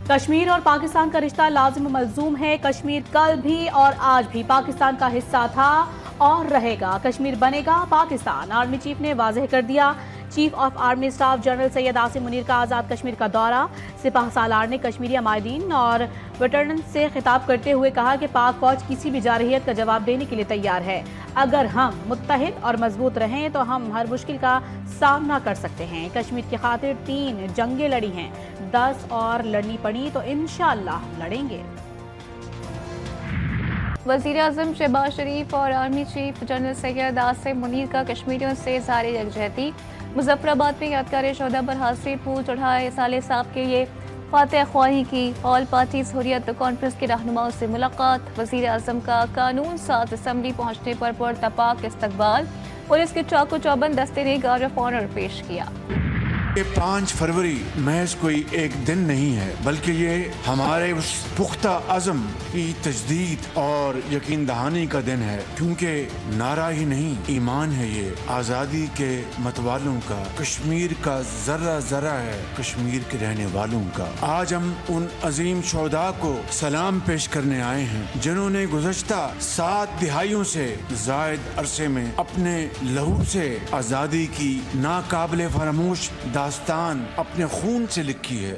کشمیر اور پاکستان کا رشتہ لازم و ملزوم ہے۔ کشمیر کل بھی اور آج بھی پاکستان کا حصہ تھا اور رہے گا۔ کشمیر بنے گا پاکستان، آرمی چیف نے واضح کر دیا۔ Chief of army staff general Syed Asim Munir کا آزاد کشمیر کا دورہ۔ سپاہ سالار نے کشمیری عمائدین اور ویٹرنز سے خطاب کرتے ہوئے کہا کہ پاک فوج کسی بھی جارحیت کا جواب دینے کے لیے تیار ہے۔ اگر ہم متحد اور مضبوط رہیں تو ہم ہر مشکل کا سامنا کر سکتے ہیں۔ کشمیر کی خاطر 3 جنگیں لڑی ہیں، 10 اور لڑنی پڑی تو انشاءاللہ لڑیں گے۔ وزیر اعظم شہباز شریف اور army chief general Syed Asim Munir کا کشمیریوں سے اظہار یکجہتی۔ مظفر آباد میں یادگار شہداء پر حاضری، پھول چڑھائے، سالے صاحب کے لیے فاتح خواہی کی۔ آل پارٹیز حریت کانفرنس کے رہنماؤں سے ملاقات۔ وزیر اعظم کا قانون ساز اسمبلی پہنچنے پر پرتپاک استقبال۔ پولیس کے چاقو چوبند دستے نے گارڈ آف آنر پیش کیا۔ یہ 5 فروری محض کوئی ایک دن نہیں ہے، بلکہ یہ ہمارے اس پختہ عزم کی تجدید اور یقین دہانی کا دن ہے، کیونکہ نعرہ ہی نہیں ایمان ہے یہ آزادی کے متوالوں کا، کشمیر کا ذرہ ذرہ ہے کشمیر کے رہنے والوں کا۔ آج ہم ان عظیم شہداء کو سلام پیش کرنے آئے ہیں جنہوں نے گزشتہ 7 دہائیوں سے زائد عرصے میں اپنے لہو سے آزادی کی ناقابل فراموش داستان اپنے خون سے لکھی ہے۔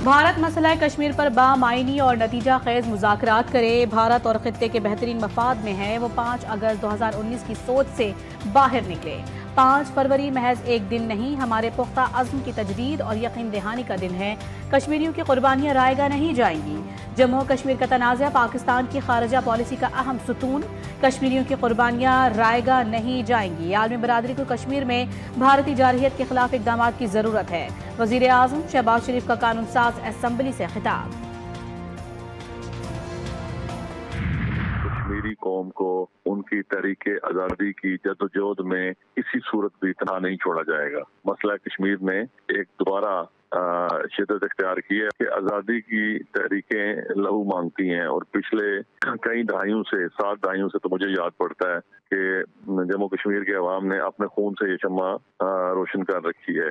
بھارت مسئلہ کشمیر پر بامعنی اور نتیجہ خیز مذاکرات کرے۔ بھارت اور خطے کے بہترین مفاد میں ہے وہ 5 اگست 2019 کی سوچ سے باہر نکلے۔ 5 فروری محض ایک دن نہیں، ہمارے پختہ عزم کی تجدید اور یقین دہانی کا دن ہے۔ کشمیریوں کی قربانیاں رائے گاہ نہیں جائیں گی۔ جموں کشمیر کا تنازع پاکستان کی خارجہ پالیسی کا اہم ستون۔ کشمیریوں کی قربانیاں رائے گاہ نہیں جائیں گی۔ عالمی برادری کو کشمیر میں بھارتی جارحیت کے خلاف اقدامات کی ضرورت ہے۔ وزیر اعظم شہباز شریف کا قانون ساز اسمبلی سے خطاب۔ کشمیری قوم کو ان کی تحریک آزادی کی جدوجہد میں کسی صورت بھی تنہا نہیں چھوڑا جائے گا۔ مسئلہ کشمیر نے ایک دوبارہ شدت اختیار کی ہے کہ آزادی کی تحریکیں لہو مانگتی ہیں، اور پچھلے کئی دہائیوں سے 7 دہائیوں سے تو مجھے یاد پڑتا ہے کہ جموں کشمیر کے عوام نے اپنے خون سے یہ شمع روشن کر رکھی ہے۔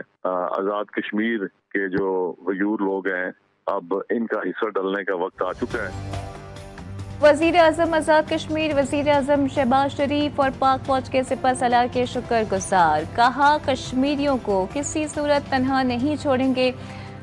آزاد کشمیر کے جو غیور لوگ ہیں، اب ان کا حصہ ڈلنے کا وقت آ چکا ہے۔ وزیر اعظم آزاد کشمیر وزیر اعظم شہباز شریف اور پاک فوج کے سپہ سالار کے شکر گزار۔ کہا کشمیریوں کو کسی صورت تنہا نہیں چھوڑیں گے۔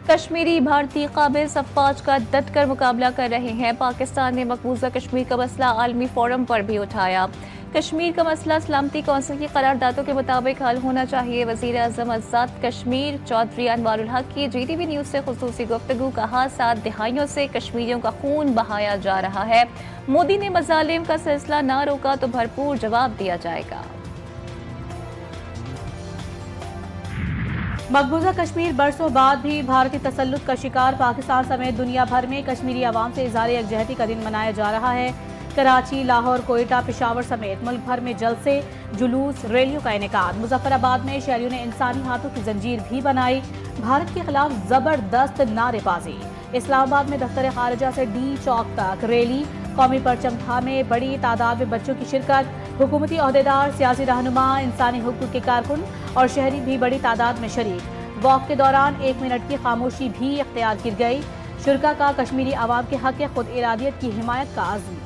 کشمیری بھارتی قابض افواج کا ڈٹ کر مقابلہ کر رہے ہیں۔ پاکستان نے مقبوضہ کشمیر کا مسئلہ عالمی فورم پر بھی اٹھایا۔ کشمیر کا مسئلہ سلامتی کونسل کی قراردادوں کے مطابق حل ہونا چاہیے۔ وزیر اعظم آزاد کشمیر چودھری انوار الحق کی جی ٹی وی نیوز سے خصوصی گفتگو۔ کہا 7 دہائیوں سے کشمیریوں کا خون بہایا جا رہا ہے، مودی نے مظالم کا سلسلہ نہ روکا تو بھرپور جواب دیا جائے گا۔ مقبوضہ کشمیر برسوں بعد بھی بھارتی تسلط کا شکار۔ پاکستان سمیت دنیا بھر میں کشمیری عوام سے اظہار یکجہتی کا دن منایا جا رہا ہے۔ کراچی، لاہور، کوئٹہ، پشاور سمیت ملک بھر میں جلسے، جلوس، ریلیوں کا انعقاد۔ مظفر آباد میں شہریوں نے انسانی ہاتھوں کی زنجیر بھی بنائی۔ بھارت کے خلاف زبردست نعرے بازی۔ اسلام آباد میں دفتر خارجہ سے ڈی چوک تک ریلی، قومی پرچم تھامے، بڑی تعداد میں بچوں کی شرکت۔ حکومتی عہدیدار، سیاسی رہنما، انسانی حقوق کے کارکن اور شہری بھی بڑی تعداد میں شریک۔ واک کے دوران 1 منٹ کی خاموشی بھی اختیار کی گئی۔ شرکاء کا کشمیری عوام کے حق خود ارادیت کی حمایت کا عزم۔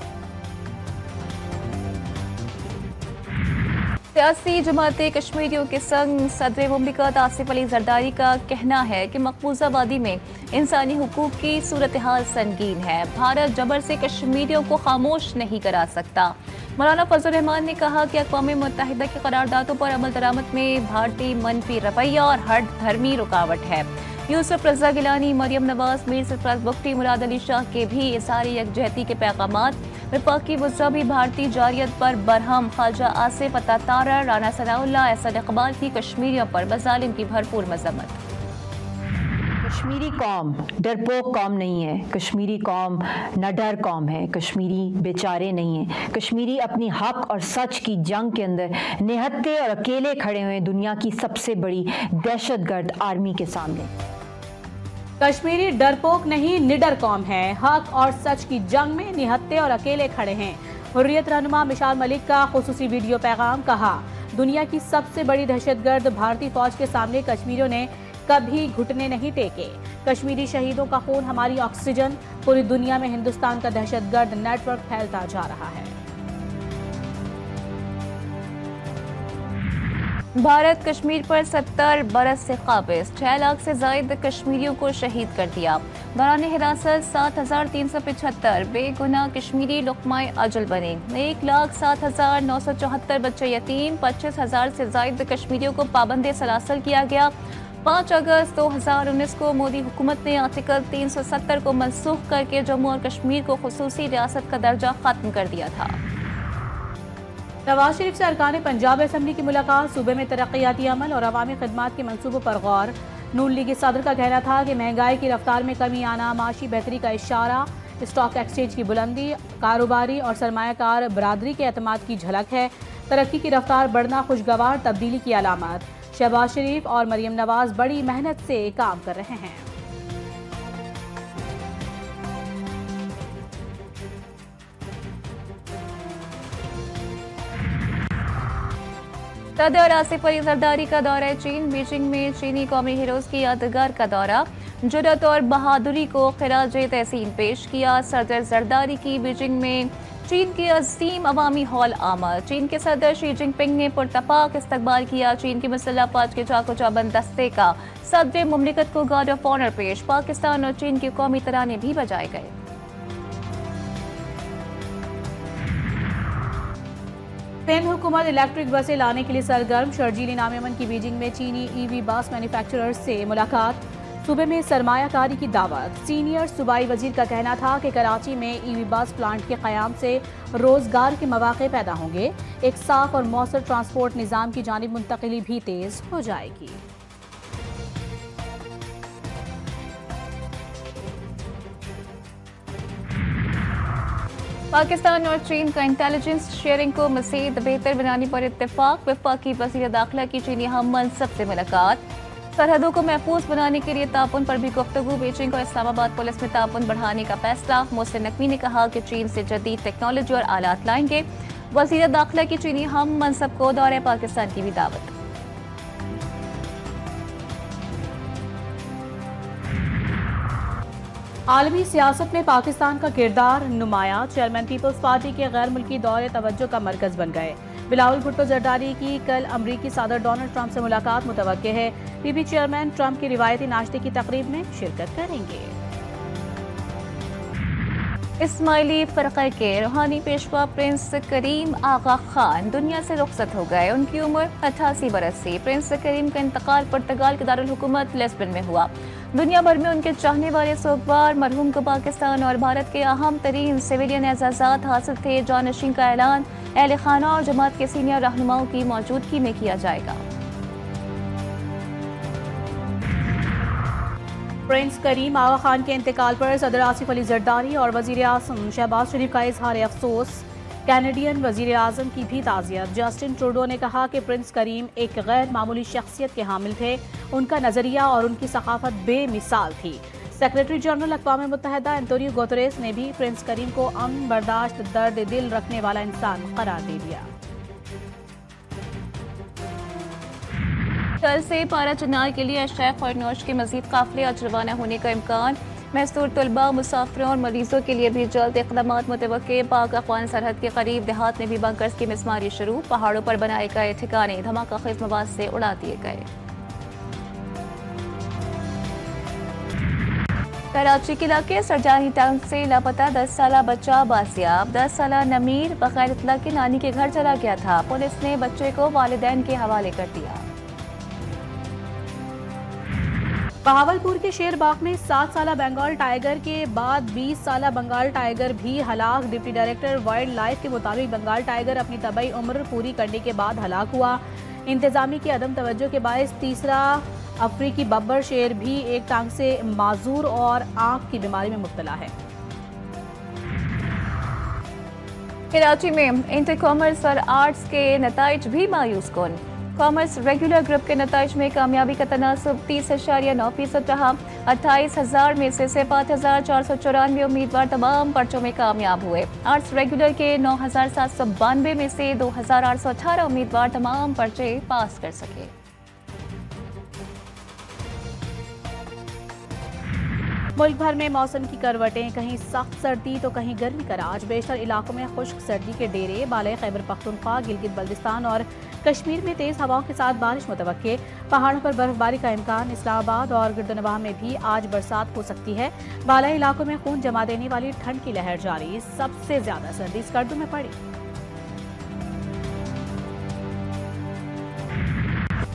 سیاسی جماعتیں کشمیریوں کے سنگ۔ صدر مملکت آصف علی زرداری کا کہنا ہے کہ مقبوضہ وادی میں انسانی حقوق کی صورتحال سنگین ہے۔ بھارت جبر سے کشمیریوں کو خاموش نہیں کرا سکتا۔ مولانا فضل الرحمان نے کہا کہ اقوام متحدہ کی قراردادوں پر عمل درآمد میں بھارتی منفی رویہ اور ہر دھرمی رکاوٹ ہے۔ یوسف رضا گیلانی، مریم نواز، میر سرفراز بگٹی، مراد علی شاہ کے بھی اظہار یکجہتی کے پیغامات۔ وفاقی وزراء بھی بھارتی جارحیت پر برہم۔ خواجہ آصف عطا تارڑ، رانا ثناء اللہ، احسن اقبال کی کشمیریوں پر مظالم کی بھرپور مذمت۔ کشمیری قوم ڈرپوک قوم نہیں ہے، کشمیری قوم نہ ڈر قوم ہے، کشمیری بیچارے نہیں ہیں، کشمیری اپنی حق اور سچ کی جنگ کے اندر نہتے اور اکیلے کھڑے ہوئے دنیا کی سب سے بڑی دہشت گرد آرمی کے سامنے۔ کشمیری ڈرپوک نہیں نڈر قوم ہے، حق اور سچ کی جنگ میں نہتے اور اکیلے کھڑے ہیں۔ حریت رہنما مشال ملک کا خصوصی ویڈیو پیغام۔ کہا دنیا کی سب سے بڑی دہشت گرد بھارتی فوج کے سامنے کشمیریوں نے कभी घुटने नहीं टेके। कश्मीरी शहीदों का खून हमारी ऑक्सीजन। पूरी दुनिया में हिंदुस्तान का दहशतगर्द नेटवर्क फैलता जा रहा है। भारत कश्मीर पर 70 बरस से काबिज, 6 लाख से जायद कश्मीरियों को शहीद कर दिया। दौरान हिरासत 7,375 बेगुनाह कश्मीरी लुक़माए अजल बने। 1,07,974 बच्चे यतीम, 25,000 से जायद कश्मीरियों को पाबंद सलासल किया गया। 5 अगस्त 2019 को मोदी हुकूमत ने आर्टिकल 370 को मनसूख करके जम्मू और कश्मीर को खुसूसी रियासत का दर्जा खत्म कर दिया था। नवाज शरीफ से अरकान पंजाब असम्बली की मुलाकात। सूबे में तरक्याती अमल और अवामी खिदमात के मंसूबों पर गौर। नून लीग सदर का कहना था कि महंगाई की रफ्तार में कमी आना माशी बेहतरी का इशारा। स्टॉक एक्सचेंज की बुलंदी कारोबारी और सरमायाकार बरादरी के एतमाद की झलक है। तरक्की की रफ्तार बढ़ना खुशगवार तब्दीली की अलामत। शहबाज शरीफ और मरियम नवाज बड़ी मेहनत से काम कर रहे हैं। सदर आसिफ अली जरदारी का दौरा चीन। बीजिंग में चीनी कौमी हीरोज की यादगार का दौरा। जुर्रत और बहादुरी को खिराज तहसीन पेश किया। सदर जरदारी की बीजिंग में चीन के अजीम अवामी हॉल आमद। चीन के सदर शी जिनपिंग ने पुरतपाक इस्तकबाल किया। चीन की मुसल्लह फौज के चाको चौबंद दस्ते का सदर मुमलिकत को गार्ड ऑफ ऑनर पेश। पाकिस्तान और चीन के कौमी तराने भी बजाए गए। सिंध हुकूमत इलेक्ट्रिक बसें लाने के लिए सरगर्म। शर्जील इनाम यमन की बीजिंग में चीनी ईवी बस मैन्युफैक्चरर्स से मुलाकात। सूबे में सरमायाकारी की दावत। सीनियर सूबाई वजीर का कहना था कि कराची में ईवी बस प्लांट के क़याम से रोजगार के मौके पैदा होंगे। एक साफ और मौसर ट्रांसपोर्ट निज़ाम की जानिब मुंतकिली भी तेज हो जाएगी। पाकिस्तान और चीन का इंटेलिजेंस शेयरिंग को मज़ीद बेहतर बनाने पर इत्तेफाक। वफाकी वज़ीर दाखिला की चीनी हम मनसब से मुलाकात। सरहदों को महफूज बनाने के लिए ताउन पर भी गुफ्तगू। बीजिंग और इस्लामाबाद पुलिस में ताउन बढ़ाने का फैसला। मोहसिन नकवी ने कहा कि चीन से जदीद टेक्नोलॉजी और आलात लाएंगे। वज़ीर दाखिला की चीनी हम मनसब को दौरे पाकिस्तान की भी दावत। आलमी सियासत में पाकिस्तान का किरदार नुमाया। चेयरमैन पीपल्स पार्टी के गैर मुल्की दौरे तवज्जो का मरकज बन गए। बिलावल भुट्टो जरदारी की कल अमरीकी सदर डोनाल्ड ट्रंप से मुलाकात मुतवक्के है। पीपी चेयरमैन ट्रंप की रिवायती नाश्ते की तकरीब में शिरकत करेंगे। इस्माइली फ़रक़े के रूहानी पेशवा प्रिंस करीम आगा खान दुनिया से रुखसत हो गए। उनकी उम्र 88 बरस थी। प्रिंस करीम का इंतकाल पुर्तगाल के दारुल हुकूमत लिस्बन में हुआ। दुनिया भर में उनके चाहने वाले सोगवार मरहूम को पाकिस्तान और भारत के अहम तरीन सिविलियन एजाज़ात हासिल थे। जानशीन का ऐलान अहले खाना और जमात के सीनियर रहनुमाओं की मौजूदगी में किया जाएगा। प्रिंस करीम आगा खान के इंतकाल पर सदर आसिफ अली जरदारी और वजीर आज़म शहबाज शरीफ का इजहार अफसोस। कैनेडियन वजीर आज़म की भी ताज़ियत। जस्टिन ट्रूडो ने कहा कि प्रिंस करीम एक गैर मामूली शख्सियत के हामिल थे। उनका नज़रिया और उनकी सकाफत बेमिसाल थी। सेक्रेटरी जनरल अक़वाम मुत्तहिदा एंटोनियो गुतेरेस ने भी प्रिंस करीम को अमन बर्दाश्त दर्द दिल रखने वाला इंसान करार दे दिया। कल से पारा चिनार के लिए शेख और नौश के मजीद काफिले आज रवाना होने का इम्कान। महसूर तलबा मुसाफिरों और मरीजों के लिए भी जल्द इक़दामात मुतवक्के। पाक अफ़गान सरहद के करीब देहात में भी बंकर्स की मिसमारी शुरू। पहाड़ों पर बनाए गए ठिकाने धमाका खेज मवाद से उड़ा दिए गए। कराची के इलाके सरजानी टाउन से लापता 10 साला बच्चा बाजियाब। 10 साला नमीर बगैर इत्तला के नानी के घर चला गया था। पुलिस ने बच्चे को वालिदैन के हवाले कर दिया। बहावलपुर के शेरबाग में 7 साला बंगाल टाइगर के बाद 20 साला बंगाल टाइगर भी हलाक। डिप्टी डायरेक्टर वाइल्ड लाइफ के मुताबिक बंगाल टाइगर अपनी तबई उम्र पूरी करने के बाद हलाक हुआ। इंतजामी की अदम तवज्जो के बायस तीसरा अफ्रीकी बब्बर शेर भी एक टांग से माजूर और आंख की बीमारी में मुब्तला है। कराची में इंटर कॉमर्स और आर्ट्स के नताइज भी मायूस कौन। कॉमर्स रेगुलर ग्रुप के नताइज में कामयाबी का तनासब 30.9% रहा। 28,000 में से सिर्फ 8,494 उम्मीदवार तमाम पर्चों में कामयाब हुए। आर्ट्स रेगुलर के 9,792 में से 2,818 उम्मीदवार तमाम पर्चे पास कर सके। मुल्क भर में मौसम की करवटें, कहीं सख्त सर्दी तो कहीं गर्मी का राज। बेशतर इलाकों में खुश्क सर्दी के डेरे। बाले खैबर पख्तूनख्वा, गिलगित बल्तिस्तान और कश्मीर में तेज हवाओं के साथ बारिश मुतवक्के। पहाड़ों पर बर्फबारी का इम्कान। इस्लामाबाद और गिरदनवाह में भी आज बरसात हो सकती है। बालाई इलाकों में खून जमा देने वाली ठंड की लहर जारी। सबसे ज्यादा सर्दी स्कर्दू में पड़ी।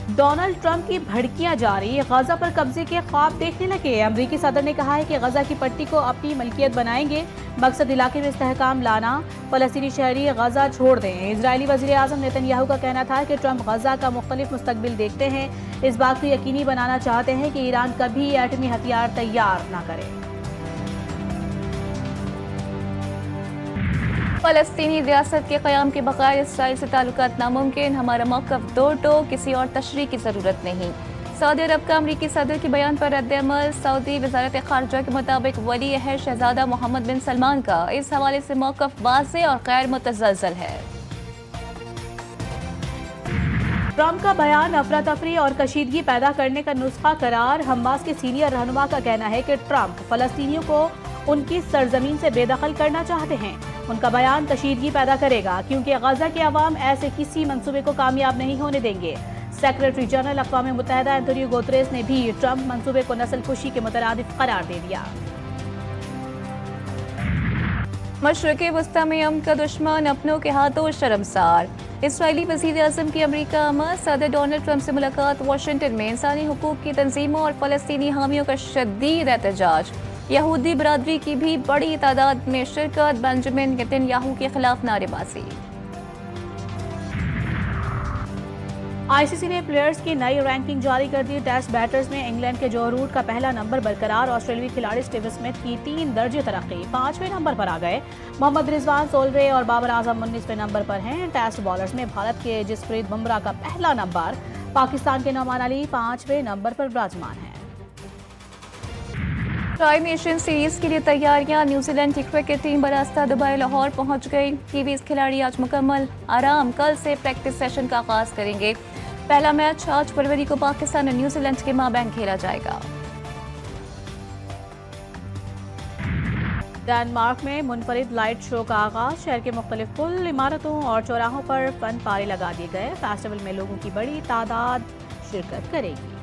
डोनाल्ड ट्रंप की भड़कियां जारी। गजा पर कब्जे के ख्वाब देखने लगे। अमरीकी सदर ने कहा है कि गजा की पट्टी को अपनी मलकियत बनाएंगे। मकसद इलाके में इस्तेहकाम लाना। फलस्तीनी शहरी गजा छोड़ दें। इजरायली वज़ीर आज़म नेतन्याहू का कहना था कि ट्रंप गजा का मुख्तलिफ मुस्तकबिल देखते हैं। इस बात को यकीनी बनाना चाहते हैं कि ईरान कभी एटमी हथियार तैयार न करे। फलस्तीनी रियासत के क़याम के बगैर इसराइल से ताल्लुकात नामुमकिन। हमारा मौक़िफ़ दो टोक, किसी और तशरीह की ज़रूरत नहीं। सऊदी अरब का अमरीकी सदर के बयान पर रद्द-ए-अमल। सऊदी वज़ारत ख़ारजा के मुताबिक वली अहद शहज़ादा मोहम्मद बिन सलमान का इस हवाले से मौक़िफ़ वाज़ेह और गैर मुतज़लज़ल है। ट्रंप का बयान अफरा तफरी और कशीदगी पैदा करने का नुस्खा करार। हमास के सीनियर रहनुमा का कहना है कि ट्रंप फलस्तीनियों को उनकी सरजमीन से बेदखल करना चाहते हैं। उनका बयान कशीदगी पैदा करेगा क्योंकि गजा के अवाम ऐसे किसी मंसूबे को कामयाब नहीं होने देंगे। सेक्रेटरी जनरल अक़वाम मुत्तहिदा एंटोनियो गुतरेस ने भी ट्रंप मंसूबे को नस्ल कुशी के मुतरादिफ करार दे दिया। मशरिक़ वस्ता में अमन का दुश्मन अपनों के हाथों शर्मसार। इसराइली वज़ीर आज़म की अमरीका आमद। सदर डोनाल्ड ट्रंप से मुलाकात। वाशिंगटन में इंसानी हुकूक की तंजीमों और फ़लस्तीनी हामियों का शदीद एहतजाज। यहूदी बरादरी की भी बड़ी तादाद में शिरकत। बेंजामिन नेतन्याहू के खिलाफ नारेबाजी। आईसीसी ने प्लेयर्स की नई रैंकिंग जारी कर दी। टेस्ट बैटर्स में इंग्लैंड के जो रूट का पहला नंबर बरकरार। ऑस्ट्रेलियाई खिलाड़ी स्टीव स्मिथ की 3 दर्जे तरक्की, 5वें नंबर पर आ गए। मोहम्मद रिजवान 16वें और बाबर आजम 19वें नंबर पर हैं। टेस्ट बॉलर्स में भारत के जसप्रीत बुमराह का पहला नंबर। पाकिस्तान के नौमान अली 5वें नंबर पर विराजमान हैं। ट्राई नेशन सीरीज के लिए तैयारियां। न्यूजीलैंड की क्रिकेट टीम बरास्ता दुबई लाहौर पहुंच गई। कीवीज खिलाड़ी आज मुकम्मल आराम। कल से प्रैक्टिस सेशन का आगाज करेंगे। पहला मैच 8 फरवरी को पाकिस्तान और न्यूजीलैंड के माबैन खेला जाएगा। डेनमार्क में मुनफरिद लाइट शो का आगाज। शहर के मुख्तलिफ पुल, इमारतों और चौराहों पर फन पारे लगा दिए गए। फेस्टिवल में लोगों की बड़ी तादाद शिरकत करेगी।